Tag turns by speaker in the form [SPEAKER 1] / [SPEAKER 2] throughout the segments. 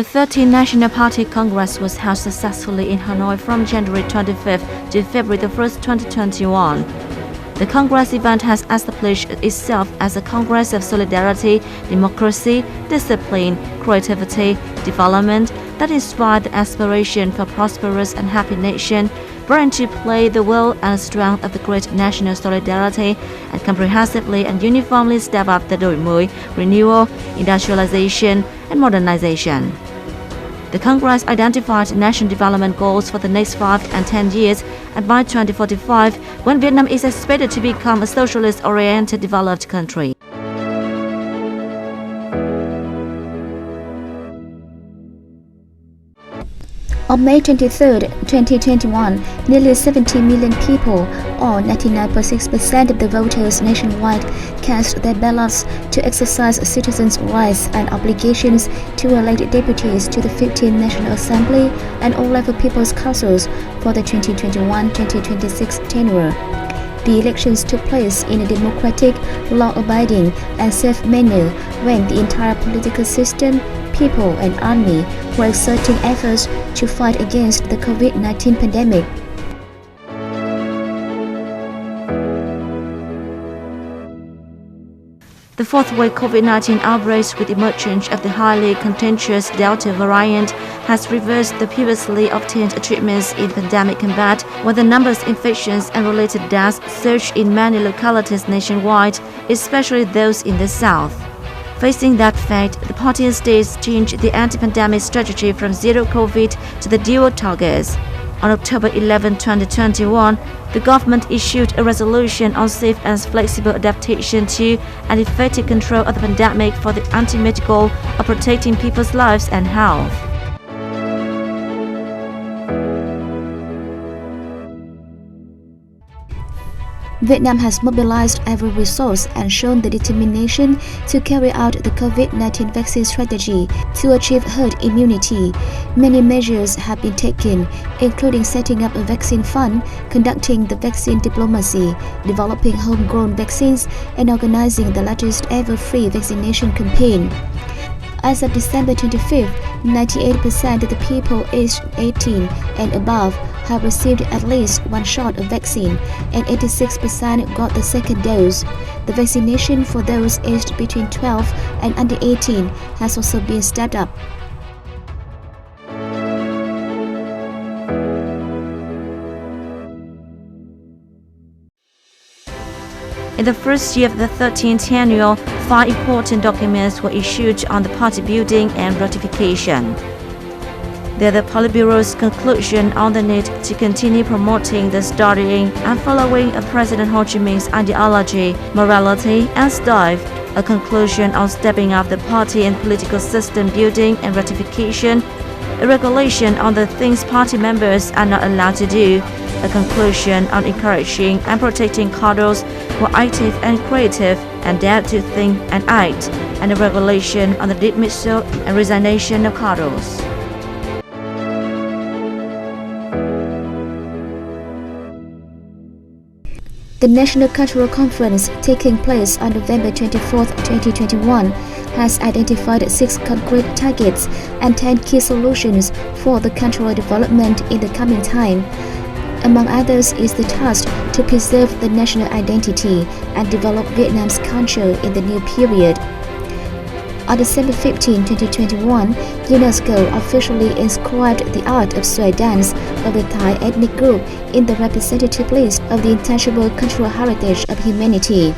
[SPEAKER 1] The 13th National Party Congress was held successfully in Hanoi from January 25th to February 1st, 2021. The Congress event has established itself as a Congress of solidarity, democracy, discipline, creativity, development that inspired the aspiration for a prosperous and happy nation, brought into play the will and strength of the great national solidarity, and comprehensively and uniformly step up the đổi mới, renewal, industrialization, and modernization. The Congress identified national development goals for the next 5 and 10 years, and by 2045, when Vietnam is expected to become a socialist-oriented developed country.
[SPEAKER 2] On May 23, 2021, nearly 70 million people, or 99.6% of the voters nationwide, cast their ballots to exercise citizens' rights and obligations to elect deputies to the 15th National Assembly and all-level People's Councils for the 2021-2026 tenure. The elections took place in a democratic, law-abiding, and safe manner when the entire political system, people, and army were exerting efforts to fight against the COVID-19 pandemic.
[SPEAKER 1] The fourth wave COVID-19 outbreak with emergence of the highly contagious Delta variant has reversed the previously obtained achievements in pandemic combat, where the numbers of infections and related deaths surged in many localities nationwide, especially those in the south. Facing that fact, the party states changed the anti-pandemic strategy from zero COVID to the dual targets. On October 11, 2021, the government issued a resolution on safe and flexible adaptation to and effective control of the pandemic for the ultimate goal of protecting people's lives and health.
[SPEAKER 2] Vietnam has mobilized every resource and shown the determination to carry out the COVID-19 vaccine strategy to achieve herd immunity. Many measures have been taken, including setting up a vaccine fund, conducting the vaccine diplomacy, developing homegrown vaccines, and organizing the largest ever free vaccination campaign. As of December 25th, 98% of the people aged 18 and above have received at least one shot of vaccine, and 86% got the second dose. The vaccination for those aged between 12 and under 18 has also been stepped up.
[SPEAKER 1] In the first year of the 13th annual, 5 important documents were issued on the party building and ratification. They are the Politburo's conclusion on the need to continue promoting the studying and following of President Ho Chi Minh's ideology, morality, and style, a conclusion on stepping up the party and political system building and ratification, a regulation on the things party members are not allowed to do, a conclusion on encouraging and protecting cadres who are active and creative and dare to think and act, and a regulation on the dismissal and resignation of cadres.
[SPEAKER 2] The National Cultural Conference, taking place on November 24, 2021, has identified 6 concrete targets and 10 key solutions for the cultural development in the coming time. Among others is the task to preserve the national identity and develop Vietnam's culture in the new period. On December 15, 2021, UNESCO officially inscribed the art of Soi dance of the Thai ethnic group in the representative list of the intangible cultural heritage of humanity.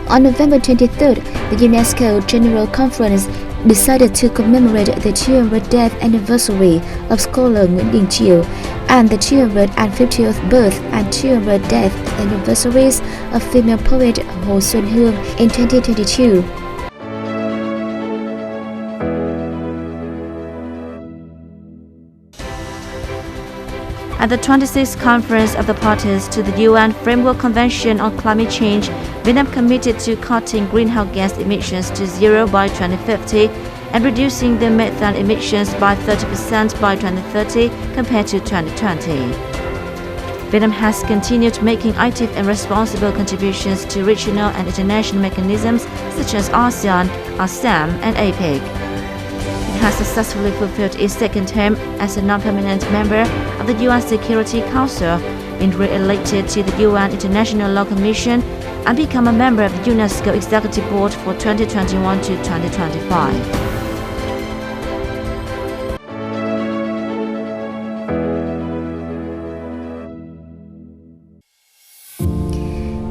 [SPEAKER 2] On November 23, the UNESCO General Conference decided to commemorate the 200th anniversary of scholar Nguyễn Đình Chiểu and the 250th birth and 200th death anniversaries of female poet Hồ Xuân Hương in 2022.
[SPEAKER 1] At the 26th Conference of the Parties to the UN Framework Convention on Climate Change, Vietnam committed to cutting greenhouse gas emissions to zero by 2050 and reducing the methane emissions by 30% by 2030 compared to 2020. Vietnam has continued making active and responsible contributions to regional and international mechanisms such as ASEAN, ASEM, and APEC. It has successfully fulfilled its second term as a non-permanent member of the UN Security Council, been re-elected to the UN International Law Commission, and become a member of the UNESCO Executive Board for 2021 to 2025.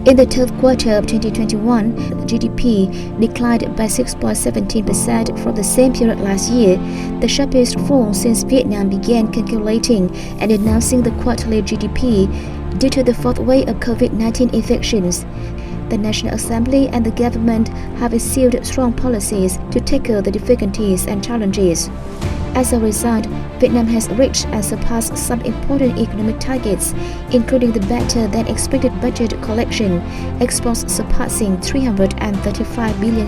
[SPEAKER 2] In the third quarter of 2021, GDP declined by 6.17% from the same period last year, the sharpest fall since Vietnam began calculating and announcing the quarterly GDP due to the fourth wave of COVID-19 infections. The National Assembly and the government have issued strong policies to tackle the difficulties and challenges. As a result, Vietnam has reached and surpassed some important economic targets, including the better-than-expected budget collection, exports surpassing $335 billion,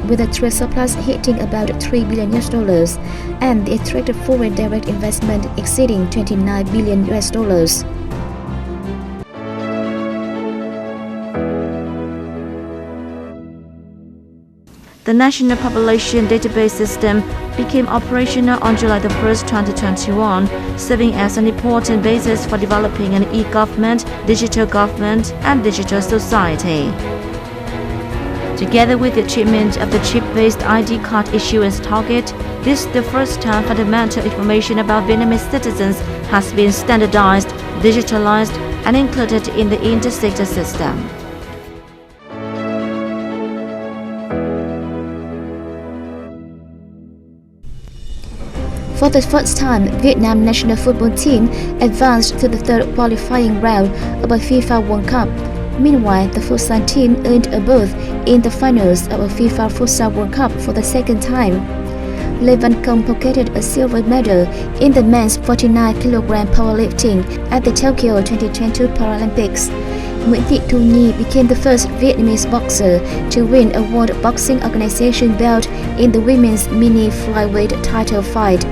[SPEAKER 2] with a trade surplus hitting about $3 billion, and the attractive foreign direct investment exceeding $29 billion.
[SPEAKER 1] The National Population Database System became operational on July 1, 2021, serving as an important basis for developing an e-government, digital government, and digital society. Together with the achievement of the chip-based ID card issuance target, this is the first time fundamental information about Vietnamese citizens has been standardized, digitalized, and included in the inter-sector system.
[SPEAKER 2] For the first time, Vietnam national football team advanced to the third qualifying round of a FIFA World Cup. Meanwhile, the futsal team earned a berth in the finals of a FIFA Futsal World Cup for the second time. Lê Văn Công pocketed a silver medal in the men's 49kg powerlifting at the Tokyo 2022 Paralympics. Nguyễn Thị Thu Nhi became the first Vietnamese boxer to win a World Boxing Organization belt in the women's mini flyweight title fight.